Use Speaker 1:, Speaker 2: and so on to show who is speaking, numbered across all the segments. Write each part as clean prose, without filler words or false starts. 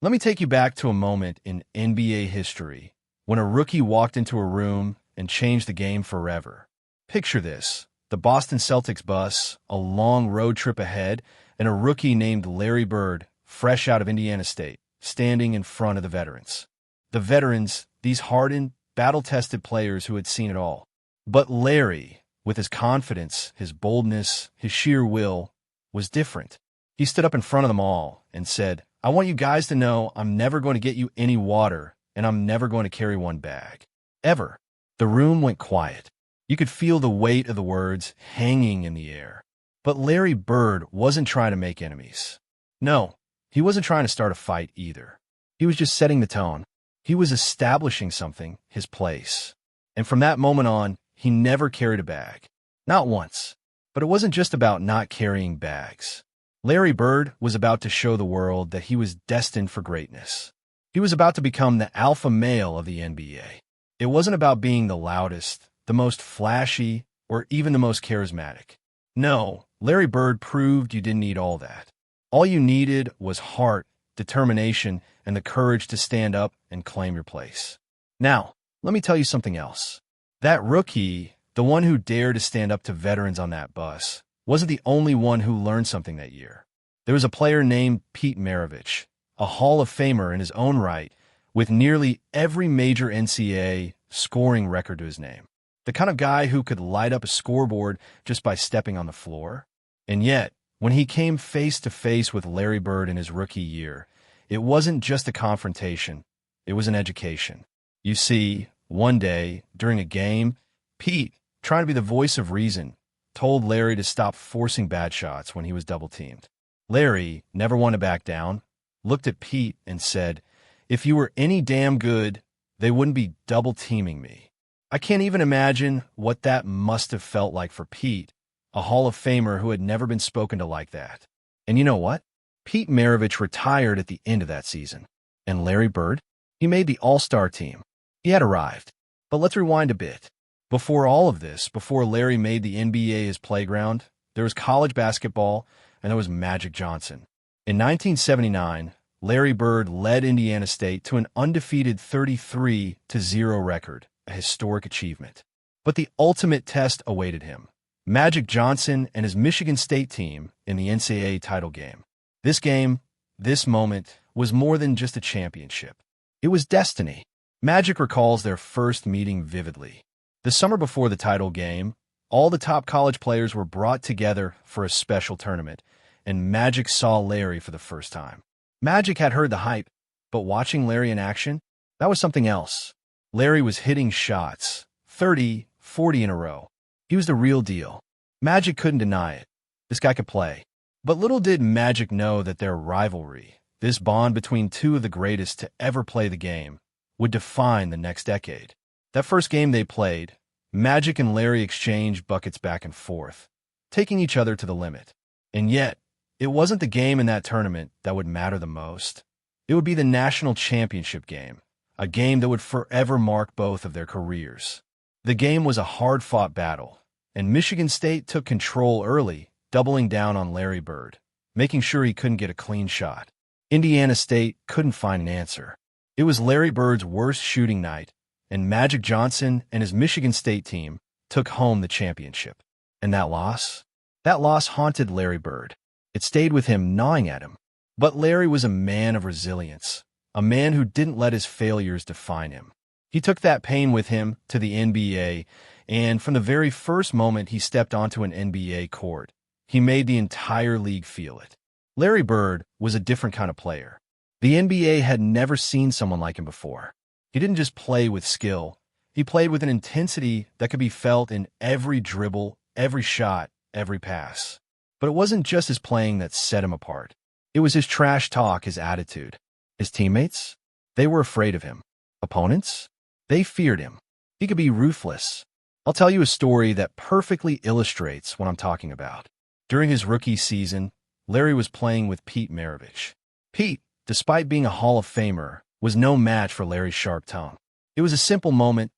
Speaker 1: Let me take you back to a moment in NBA history when a rookie walked into a room and changed the game forever. Picture this: the Boston Celtics bus, a long road trip ahead, and a rookie named Larry Bird, fresh out of Indiana State, standing in front of the veterans. The veterans, these hardened, battle-tested players who had seen it all. But Larry, with his confidence, his boldness, his sheer will, was different. He stood up in front of them all and said, "I want you guys to know I'm never going to get you any water, and I'm never going to carry one bag. Ever." The room went quiet. You could feel the weight of the words hanging in the air. But Larry Bird wasn't trying to make enemies. No, he wasn't trying to start a fight either. He was just setting the tone. He was establishing something, his place. And from that moment on, he never carried a bag. Not once. But it wasn't just about not carrying bags. Larry Bird was about to show the world that he was destined for greatness. He was about to become the alpha male of the NBA. It wasn't about being the loudest, the most flashy, or even the most charismatic. No, Larry Bird proved you didn't need all that. All you needed was heart, determination, and the courage to stand up and claim your place. Now, let me tell you something else. That rookie, the one who dared to stand up to veterans on that bus, wasn't the only one who learned something that year. There was a player named Pete Maravich, a Hall of Famer in his own right, with nearly every major NCAA scoring record to his name. The kind of guy who could light up a scoreboard just by stepping on the floor. And yet, when he came face to face with Larry Bird in his rookie year, it wasn't just a confrontation, it was an education. You see, one day, during a game, Pete, trying to be the voice of reason, told Larry to stop forcing bad shots when he was double-teamed. Larry, never one to back down, looked at Pete and said, "If you were any damn good, they wouldn't be double-teaming me." I can't even imagine what that must have felt like for Pete, a Hall of Famer who had never been spoken to like that. And you know what? Pete Maravich retired at the end of that season. And Larry Bird? He made the All-Star team. He had arrived. But let's rewind a bit. Before all of this, before Larry made the NBA his playground, there was college basketball, and there was Magic Johnson. In 1979, Larry Bird led Indiana State to an undefeated 33-0 record, a historic achievement. But the ultimate test awaited him: Magic Johnson and his Michigan State team in the NCAA title game. This game, this moment, was more than just a championship. It was destiny. Magic recalls their first meeting vividly. The summer before the title game, all the top college players were brought together for a special tournament, and Magic saw Larry for the first time. Magic had heard the hype, but watching Larry in action, that was something else. Larry was hitting shots, 30, 40 in a row. He was the real deal. Magic couldn't deny it. This guy could play. But little did Magic know that their rivalry, this bond between two of the greatest to ever play the game, would define the next decade. That first game they played, Magic and Larry exchanged buckets back and forth, taking each other to the limit. And yet, it wasn't the game in that tournament that would matter the most. It would be the national championship game, a game that would forever mark both of their careers. The game was a hard-fought battle, and Michigan State took control early, doubling down on Larry Bird, making sure he couldn't get a clean shot. Indiana State couldn't find an answer. It was Larry Bird's worst shooting night, and Magic Johnson and his Michigan State team took home the championship. And that loss? That loss haunted Larry Bird. It stayed with him, gnawing at him. But Larry was a man of resilience, a man who didn't let his failures define him. He took that pain with him to the NBA, and from the very first moment he stepped onto an NBA court, he made the entire league feel it. Larry Bird was a different kind of player. The NBA had never seen someone like him before. He didn't just play with skill. He played with an intensity that could be felt in every dribble, every shot, every pass. But it wasn't just his playing that set him apart. It was his trash talk, his attitude. His teammates? They were afraid of him. Opponents? They feared him. He could be ruthless. I'll tell you a story that perfectly illustrates what I'm talking about. During his rookie season, Larry was playing with Pete Maravich. Pete, despite being a Hall of Famer, was no match for Larry's sharp tongue. It was a simple moment.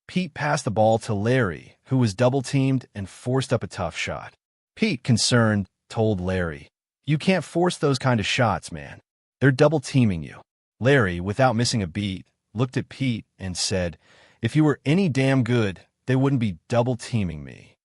Speaker 1: Pete passed the ball to Larry, who was double-teamed and forced up a tough shot. Pete, concerned, told Larry, "You can't force those kind of shots, man. They're double-teaming you." Larry, without missing a beat, looked at Pete and said, "If you were any damn good, they wouldn't be double-teaming me."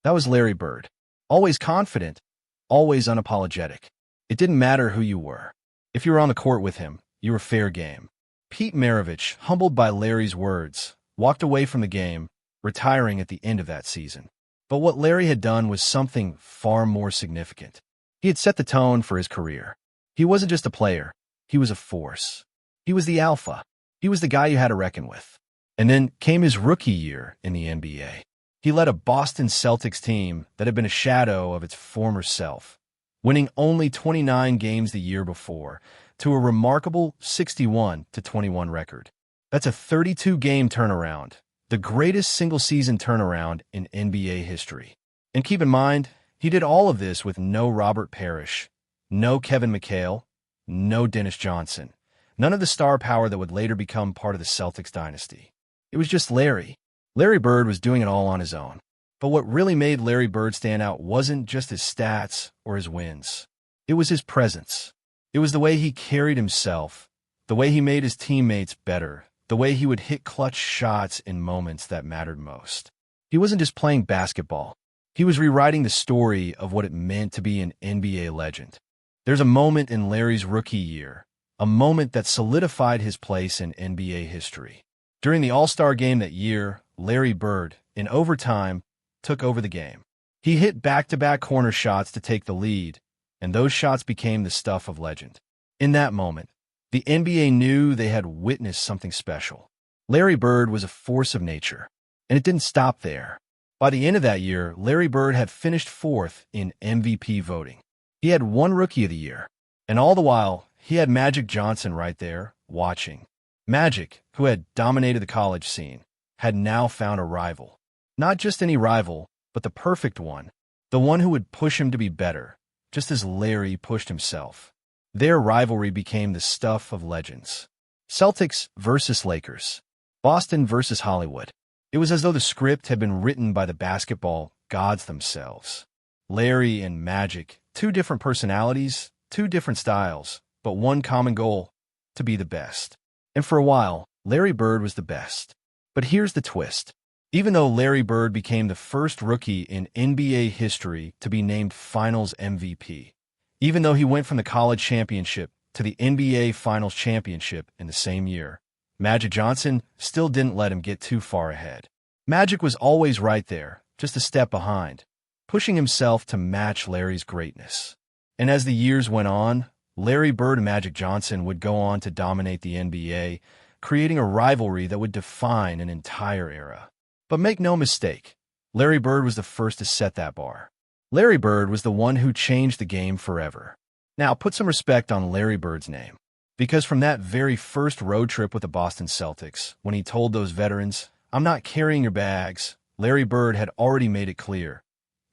Speaker 1: That was Larry Bird. Always confident, always unapologetic. It didn't matter who you were. If you were on the court with him, you were fair game. Pete Maravich, humbled by Larry's words, walked away from the game, retiring at the end of that season. But what Larry had done was something far more significant. He had set the tone for his career. He wasn't just a player. He was a force. He was the alpha. He was the guy you had to reckon with. And then came his rookie year in the NBA. He led a Boston Celtics team that had been a shadow of its former self, winning only 29 games the year before to a remarkable 61-21 record. That's a 32-game turnaround, the greatest single-season turnaround in NBA history. And keep in mind, he did all of this with no Robert Parrish, no Kevin McHale, no Dennis Johnson, none of the star power that would later become part of the Celtics dynasty. It was just Larry. Larry Bird was doing it all on his own. But what really made Larry Bird stand out wasn't just his stats or his wins. It was his presence. It was the way he carried himself, the way he made his teammates better, the way he would hit clutch shots in moments that mattered most. He wasn't just playing basketball. He was rewriting the story of what it meant to be an NBA legend. There's a moment in Larry's rookie year, a moment that solidified his place in NBA history. During the All-Star game that year, Larry Bird, in overtime, took over the game. He hit back-to-back corner shots to take the lead, and those shots became the stuff of legend. In that moment, the NBA knew they had witnessed something special. Larry Bird was a force of nature, and it didn't stop there. By the end of that year, Larry Bird had finished fourth in MVP voting. He had won Rookie of the Year, and all the while, he had Magic Johnson right there, watching. Magic, who had dominated the college scene, had now found a rival. Not just any rival, but the perfect one. The one who would push him to be better, just as Larry pushed himself. Their rivalry became the stuff of legends. Celtics versus Lakers. Boston versus Hollywood. It was as though the script had been written by the basketball gods themselves. Larry and Magic, two different personalities, two different styles, but one common goal, to be the best. And for a while, Larry Bird was the best. But here's the twist. Even though Larry Bird became the first rookie in NBA history to be named Finals MVP, even though he went from the college championship to the NBA Finals championship in the same year, Magic Johnson still didn't let him get too far ahead. Magic was always right there, just a step behind, pushing himself to match Larry's greatness. And as the years went on, Larry Bird and Magic Johnson would go on to dominate the NBA, creating a rivalry that would define an entire era. But make no mistake, Larry Bird was the first to set that bar. Larry Bird was the one who changed the game forever. Now, put some respect on Larry Bird's name, because from that very first road trip with the Boston Celtics, when he told those veterans, "I'm not carrying your bags," Larry Bird had already made it clear.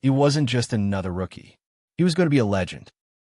Speaker 1: He wasn't just another rookie. He was going to be a legend.